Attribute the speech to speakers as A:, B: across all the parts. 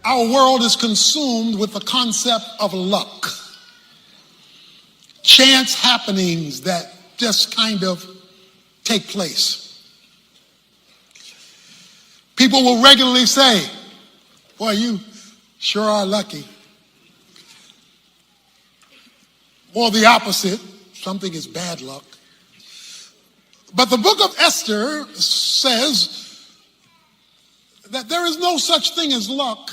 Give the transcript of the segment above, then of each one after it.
A: Our world is consumed with the concept of luck, chance happenings that just kind of take place. People will regularly say, boy, you sure are lucky. Or the opposite, something is bad luck. But the book of Esther says that there is no such thing as luck.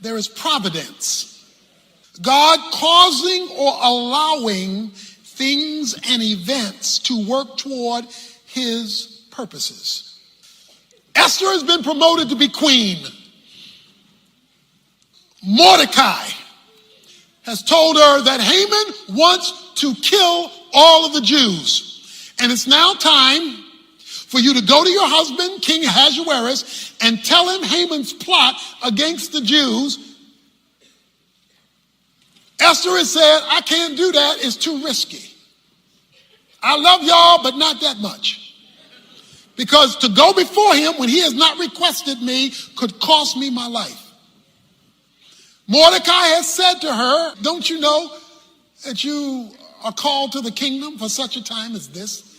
A: There is providence. God causing or allowing things and events to work toward his purposes. Esther has been promoted to be queen. Mordecai has told her that Haman wants to kill all of the Jews. And it's now time for you to go to your husband, King Ahasuerus, and tell him Haman's plot against the Jews. Esther has said, I can't do that. It's too risky. I love y'all, but not that much. Because to go before him when he has not requested me could cost me my life. Mordecai has said to her, don't you know that you are called to the kingdom for such a time as this?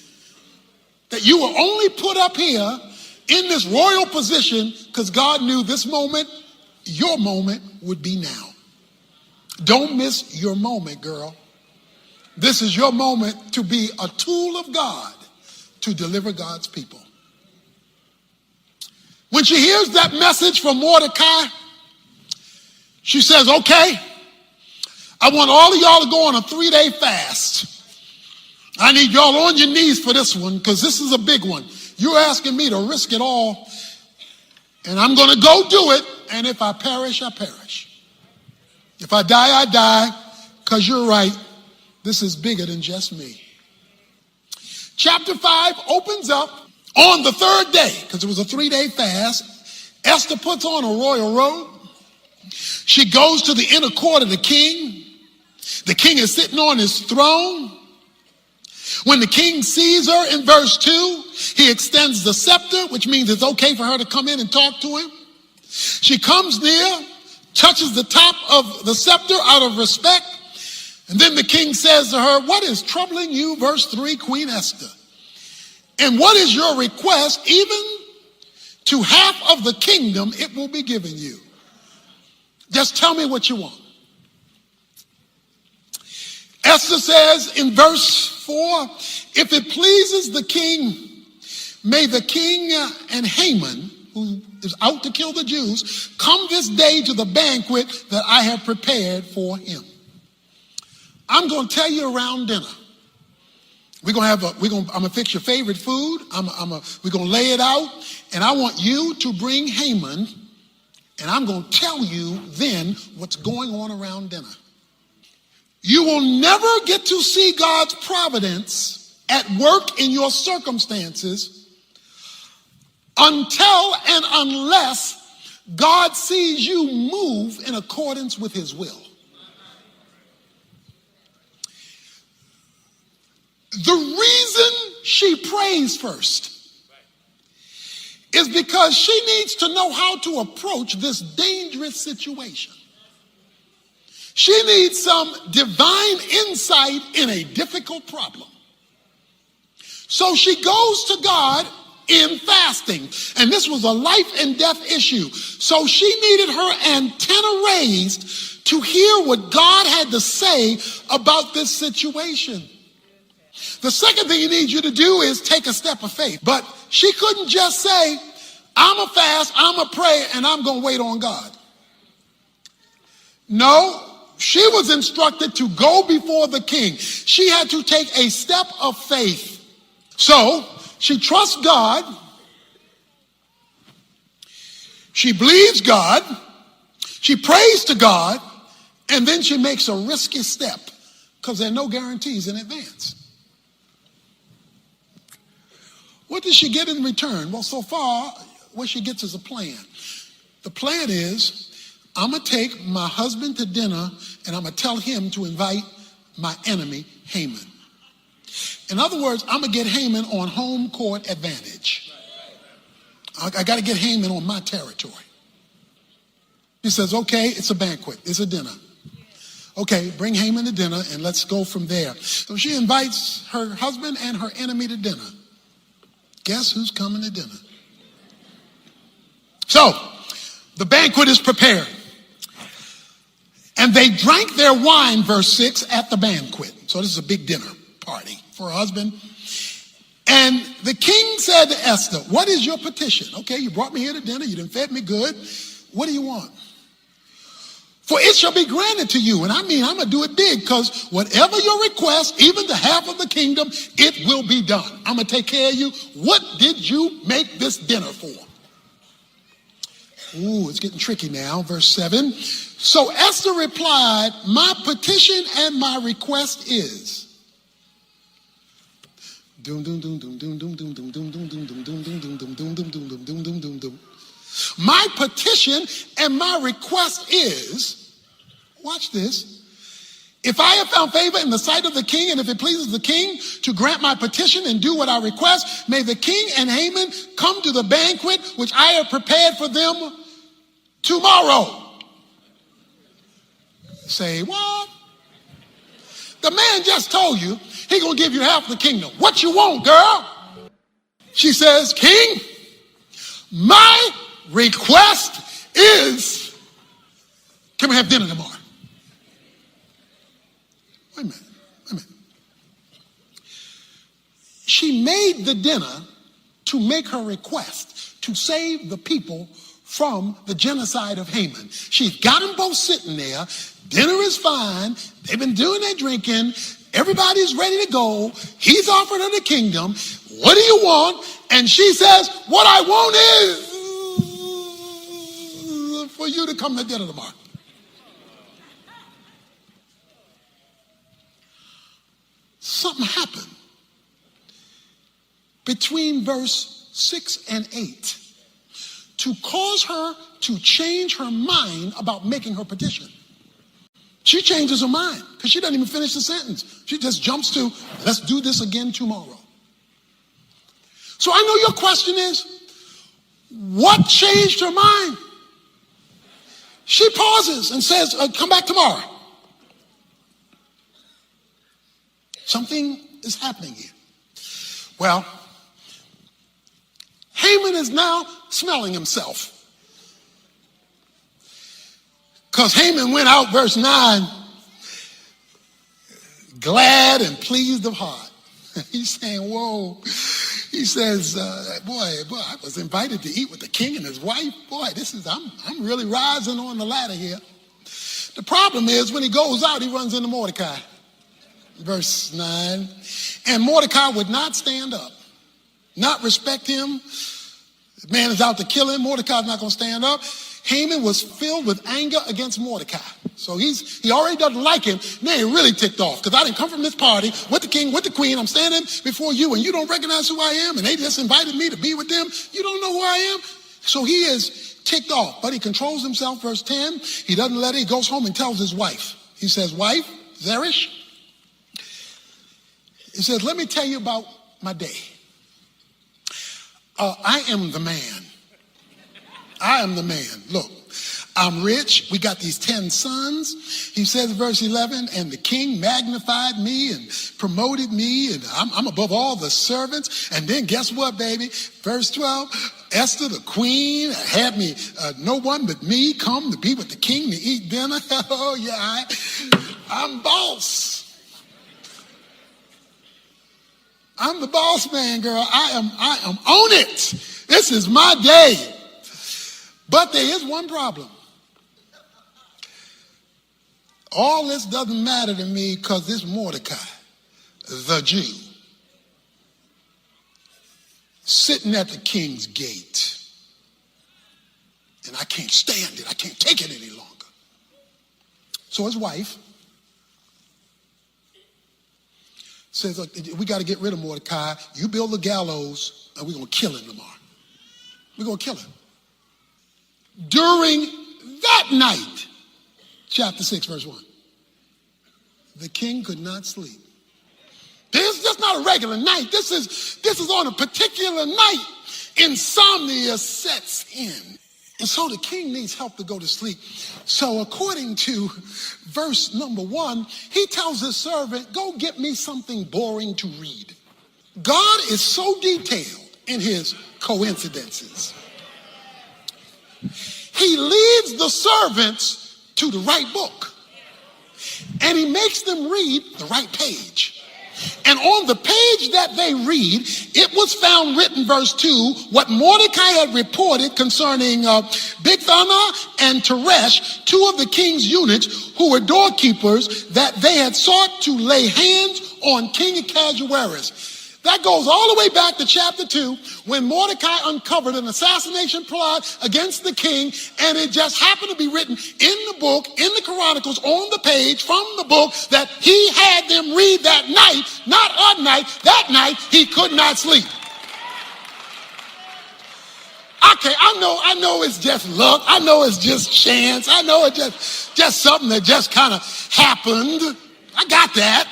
A: That you were only put up here in this royal position because God knew this moment, your moment would be now. Don't miss your moment, girl. This is your moment to be a tool of God to deliver God's people. When she hears that message from Mordecai, she says, okay, I want all of y'all to go on a 3-day fast. I need y'all on your knees for this one because this is a big one. You're asking me to risk it all, and I'm going to go do it, and if I perish, I perish. If I die, I die, because you're right. This is bigger than just me. Chapter 5 opens up on the third day, because it was a 3-day fast. Esther puts on a royal robe. She goes to the inner court of the king. The king is sitting on his throne. When the king sees her in verse 2, he extends the scepter, which means it's okay for her to come in and talk to him. She comes near, touches the top of the scepter out of respect, and then the king says to her, what is troubling you, verse 3, Queen Esther? And what is your request? Even to half of the kingdom it will be given you. Just tell me what you want. Esther says in verse 4, if it pleases the king, may the king and Haman, who is out to kill the Jews, come this day to the banquet that I have prepared for him. I'm going to tell you around dinner. I'm going to fix your favorite food. We're going to lay it out, and I want you to bring Haman, and I'm going to tell you then what's going on around dinner. You will never get to see God's providence at work in your circumstances until and unless God sees you move in accordance with his will. The reason she prays first is because she needs to know how to approach this dangerous situation. She needs some divine insight in a difficult problem. So she goes to God in fasting. And this was a life and death issue. So she needed her antenna raised to hear what God had to say about this situation. The second thing he needs you to do is take a step of faith. But she couldn't just say, I'm a fast, I'm a pray, and I'm going to wait on God. No. She was instructed to go before the king. She had to take a step of faith. So she trusts God. She believes God. She prays to God. And then she makes a risky step because there are no guarantees in advance. What does she get in return? Well, so far, what she gets is a plan. The plan is, I'm going to take my husband to dinner and I'm going to tell him to invite my enemy, Haman. In other words, I'm going to get Haman on home court advantage. I got to get Haman on my territory. She says, okay, it's a banquet. It's a dinner. Okay, bring Haman to dinner and let's go from there. So she invites her husband and her enemy to dinner. Guess who's coming to dinner? So, the banquet is prepared. And they drank their wine, verse 6, at the banquet. So this is a big dinner party for her husband. And the king said to Esther, what is your petition? Okay, you brought me here to dinner. You done fed me good. What do you want? For it shall be granted to you. And I mean, I'm going to do it big, because whatever your request, even the half of the kingdom, it will be done. I'm going to take care of you. What did you make this dinner for? Ooh, it's getting tricky now. Verse 7. So Esther replied, my petition and my request is. My petition and my request is, watch this, if I have found favor in the sight of the king, and if it pleases the king to grant my petition and do what I request, may the king and Haman come to the banquet which I have prepared for them tomorrow. Say, what? The man just told you he gonna give you half the kingdom. What you want, girl? She says, king, my request is, can we have dinner tomorrow? Wait a minute. She made the dinner to make her request to save the people from the genocide of Haman. She's got them both sitting there. Dinner is fine. They've been doing their drinking. Everybody's ready to go. He's offered her the kingdom. What do you want? And she says, what I want is for you to come to dinner tomorrow. Something happened between verse 6 and 8 to cause her to change her mind about making her petition. She changes her mind because she doesn't even finish the sentence. She just jumps to, let's do this again tomorrow. So I know your question is, what changed her mind? She pauses and says, come back tomorrow. Something is happening here. Well, Haman is now smelling himself. Because Haman went out, verse 9, glad and pleased of heart. He's saying, whoa. He says, boy, I was invited to eat with the king and his wife. Boy, I'm really rising on the ladder here. The problem is when he goes out, he runs into Mordecai. Verse 9, and Mordecai would not stand up, not respect him. The man is out to kill him. Mordecai's not going to stand up. Haman was filled with anger against Mordecai. So he already doesn't like him. Now he really ticked off because I didn't come from this party with the king, with the queen. I'm standing before you and you don't recognize who I am. And they just invited me to be with them. You don't know who I am. So he is ticked off, but he controls himself. Verse 10, he doesn't let it. He goes home and tells his wife. He says, wife, Zeresh. He says, let me tell you about my day. I am the man. I am the man. Look, I'm rich. We got these 10 sons. He says, verse 11, and the king magnified me and promoted me, and I'm above all the servants. And then guess what, baby? Verse 12, Esther, the queen, had me, no one but me come to be with the king to eat dinner. Oh, yeah, I'm boss. I'm the boss man, girl. I am on it. This is my day. But there is one problem. All this doesn't matter to me because this Mordecai, the Jew, sitting at the king's gate. And I can't stand it. I can't take it any longer. So his wife says, look, we got to get rid of Mordecai. You build the gallows and we're going to kill him tomorrow. We're going to kill him. During that night, chapter 6, verse 1, the king could not sleep. This is just not a regular night. This is on a particular night. Insomnia sets in. And so the king needs help to go to sleep. So according to verse number 1, he tells his servant, go get me something boring to read. God is so detailed in his coincidences. He leads the servants to the right book, and he makes them read the right page. And on the page that they read, it was found written, verse 2, what Mordecai had reported concerning Bigthana and Teresh, two of the king's eunuchs who were doorkeepers, that they had sought to lay hands on King Ahasuerus. That goes all the way back to chapter 2, when Mordecai uncovered an assassination plot against the king, and it just happened to be written in the book, in the Chronicles, on the page from the book that he had them read that night, not on night. That night he could not sleep. Okay, I know it's just luck. I know it's just chance. I know it's just something that just kind of happened. I got that.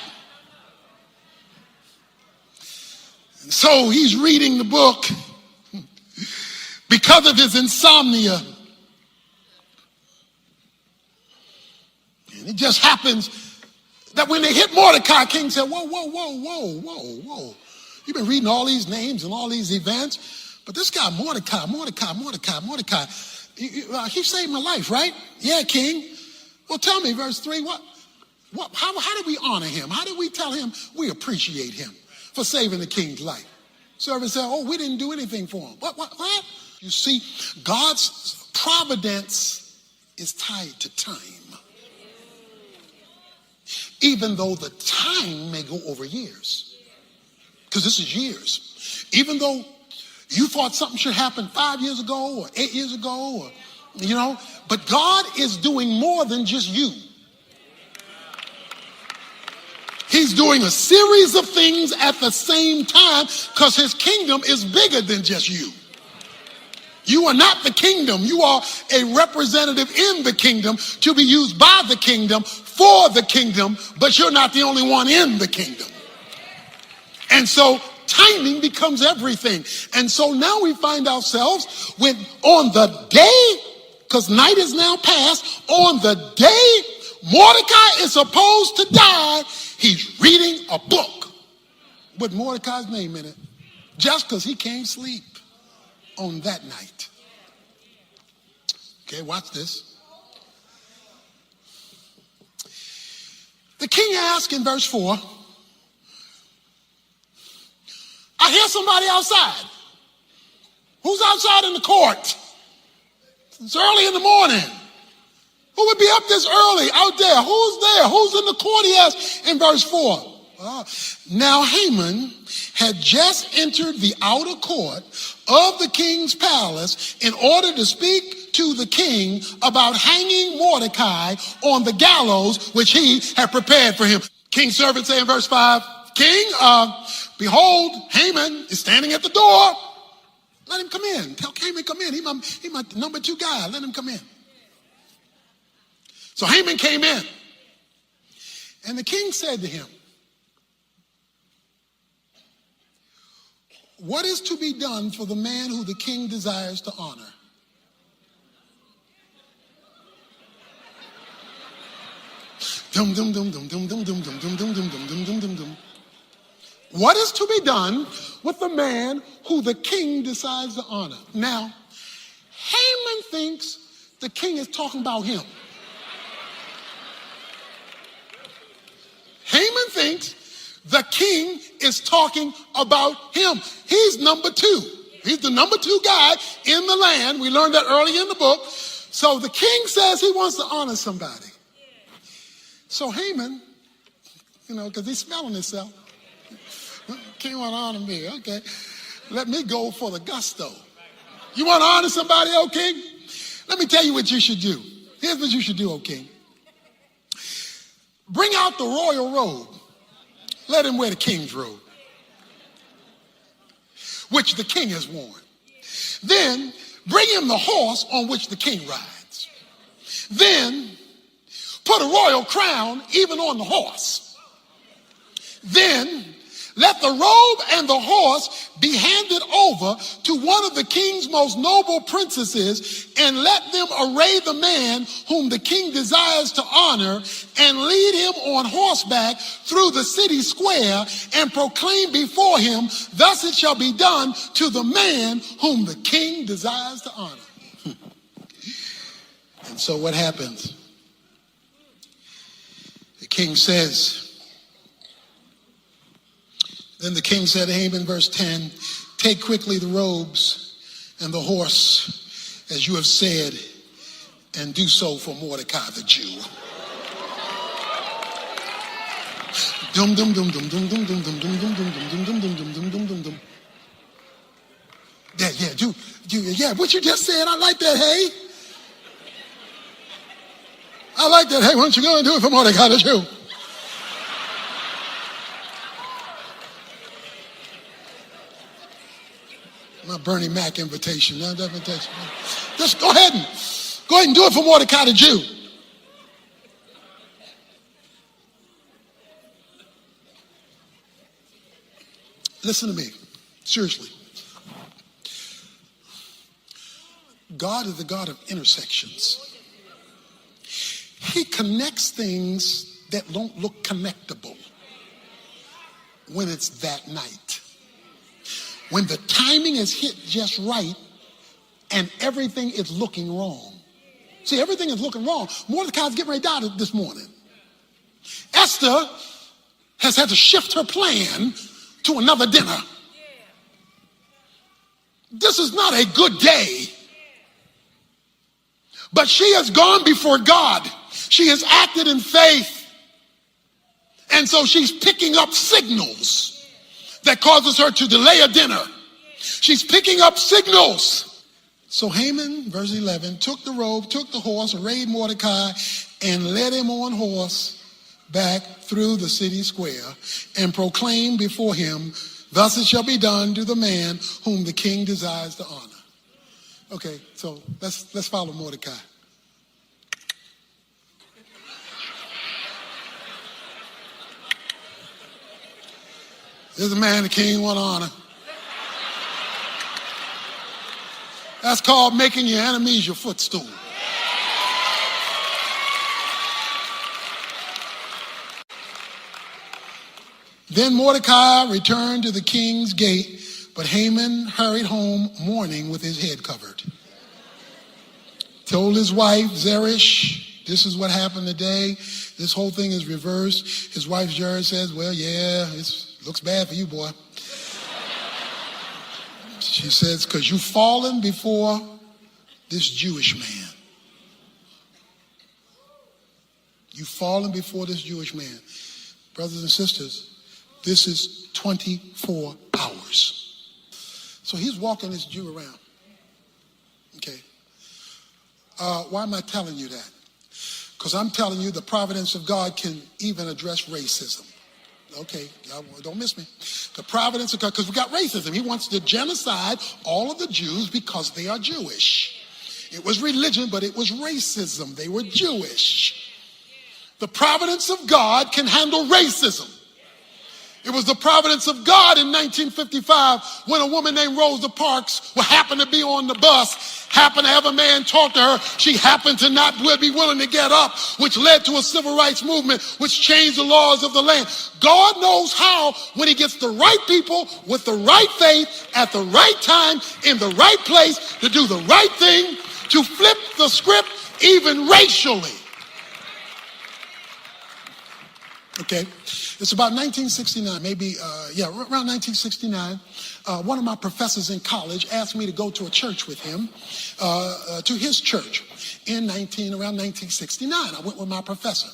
A: So he's reading the book because of his insomnia. And it just happens that when they hit Mordecai, king said, whoa. You've been reading all these names and all these events, but this guy Mordecai, he saved my life, right? Yeah, king. Well, tell me, verse 3, how did we honor him? How did we tell him we appreciate him for saving the king's life? Servant said, we didn't do anything for him. What? You see, God's providence is tied to time. Even though the time may go over years. Because this is years. Even though you thought something should happen 5 years ago or 8 years ago, but God is doing more than just you. He's doing a series of things at the same time because his kingdom is bigger than just you. You are not the kingdom. You are a representative in the kingdom to be used by the kingdom for the kingdom, but you're not the only one in the kingdom. And so timing becomes everything. And so now we find ourselves when on the day, because night is now past, on the day Mordecai is supposed to die, he's reading a book with Mordecai's name in it, just because he can't sleep on that night. Okay, watch this. The king asks in verse 4, I hear somebody outside. Who's outside in the court? It's early in the morning. Who would be up this early out there? Who's there? Who's in the court? He asks in verse 4. Now Haman had just entered the outer court of the king's palace in order to speak to the king about hanging Mordecai on the gallows which he had prepared for him. King's servant say in verse 5, King, behold, Haman is standing at the door. Let him come in. Tell Haman come in. He my number 2 guy. Let him come in. So Haman came in. And the king said to him, what is to be done for the man who the king desires to honor? Dum dum dum dum dum dum dum dum dum dum dum dum dum dum dum. What is to be done with the man who the king decides to honor? Now, Haman thinks the king is talking about him. Haman thinks the king is talking about him. He's number 2. He's the number 2 guy in the land. We learned that early in the book. So the king says he wants to honor somebody. So Haman, because he's smelling himself. King want to honor me. Okay. Let me go for the gusto. You want to honor somebody, O king? Let me tell you what you should do. Here's what you should do, O king. Bring out the royal robe. Let him wear the king's robe, which the king has worn. Then bring him the horse on which the king rides. Then put a royal crown even on the horse. Then Let the robe and the horse be handed over to one of the king's most noble princesses, and let them array the man whom the king desires to honor, and lead him on horseback through the city square, and proclaim before him, thus it shall be done to the man whom the king desires to honor. And so what happens? The king says, then the king said to Haman, verse 10, take quickly the robes and the horse, as you have said, and do so for Mordecai the Jew. Dum dum dum dum dum dum dum dum dum dum dum dum dum dum dum dum dum dum. Yeah, what you just said, I like that, hey. I like that, hey, why don't you go and do it for Mordecai the Jew? My Bernie Mac invitation. Just go ahead and do it for Mordecai the Jew. Listen to me, seriously. God is the God of intersections. He connects things that don't look connectable when it's that night. When the timing is hit just right and everything is looking wrong. See, everything is looking wrong. Mordecai's getting ready to die this morning. Esther has had to shift her plan to another dinner. This is not a good day. But she has gone before God. She has acted in faith. And so she's picking up signals that causes her to delay a dinner. She's picking up signals. So Haman, verse 11, took the robe, took the horse, arrayed Mordecai, and led him on horse back through the city square, and proclaimed before him, thus it shall be done to the man whom the king desires to honor. Okay, so let's follow Mordecai. There's a man the king want to honor. That's called making your enemies your footstool. Then Mordecai returned to the king's gate, but Haman hurried home mourning with his head covered. Told his wife Zeresh, this is what happened today. This whole thing is reversed. His wife Zeresh says, well, yeah, it looks bad for you, boy. She says, because you've fallen before this Jewish man. You've fallen before this Jewish man. Brothers and sisters, this is 24 hours. So he's walking this Jew around. Okay. Why am I telling you that? Because I'm telling you the providence of God can even address racism. Okay, y'all don't miss me. The providence of God, because we got racism. He wants to genocide all of the Jews because they are Jewish. It was religion, but it was racism. They were Jewish. The providence of God can handle racism. It was the providence of God in 1955 when a woman named Rosa Parks happened to be on the bus, happened to have a man talk to her. She happened to not be willing to get up, which led to a civil rights movement, which changed the laws of the land. God knows how, when he gets the right people with the right faith at the right time in the right place to do the right thing, to flip the script even racially. Okay, it's about 1969, around 1969. One of my professors in college asked me to go to a church with him, to his church around 1969. I went with my professor.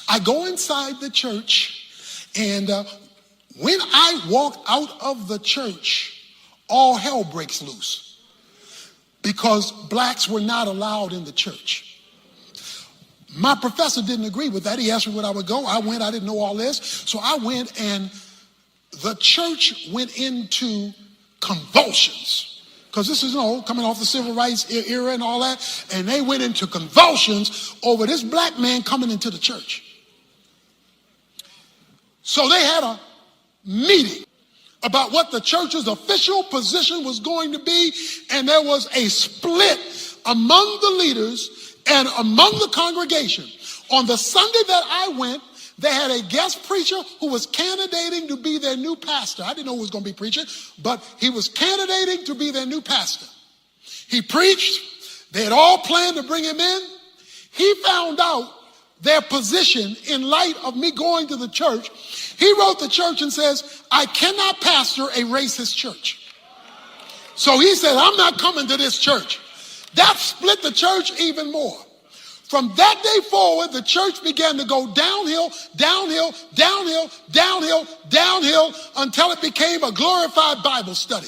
A: I go inside the church, and when I walk out of the church, all hell breaks loose because blacks were not allowed in the church. My professor didn't agree with that. He asked me when I would go. I went. I didn't know all this. So I went, and the church went into convulsions. Because this is, coming off the civil rights era and all that. And they went into convulsions over this black man coming into the church. So they had a meeting about what the church's official position was going to be, and there was a split among the leaders and among the congregation. On the Sunday that I went, they had a guest preacher who was candidating to be their new pastor. I didn't know who was going to be preaching, but he was candidating to be their new pastor. He preached. They had all planned to bring him in. He found out their position in light of me going to the church. He wrote the church and says, I cannot pastor a racist church. So he said, I'm not coming to this church. That split the church even more. From that day forward, the church began to go downhill, downhill, downhill, downhill, downhill, until it became a glorified Bible study.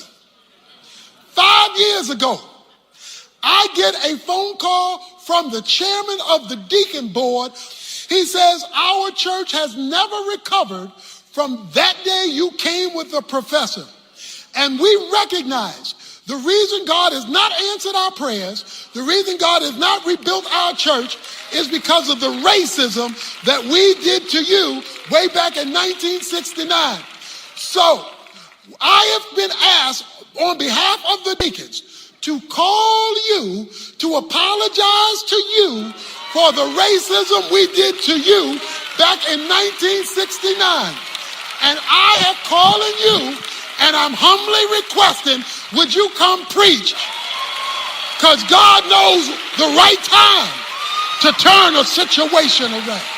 A: 5 years ago, I get a phone call from the chairman of the deacon board. He says, our church has never recovered from that day you came with the professor. And we recognize the reason God has not answered our prayers, the reason God has not rebuilt our church, is because of the racism that we did to you way back in 1969. So I have been asked on behalf of the deacons to call you to apologize to you for the racism we did to you back in 1969. And I am calling you, and I'm humbly requesting, would you come preach? Because God knows the right time to turn a situation around.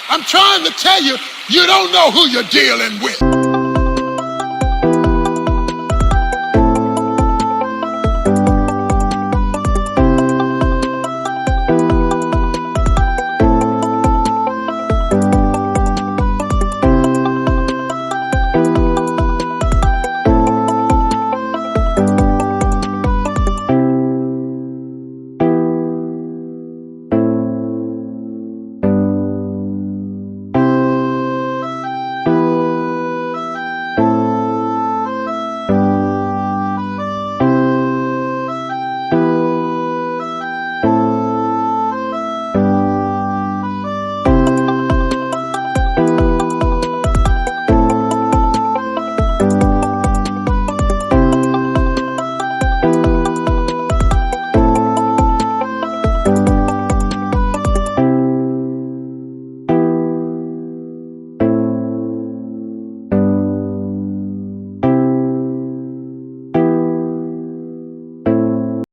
A: I'm trying to tell you, you don't know who you're dealing with.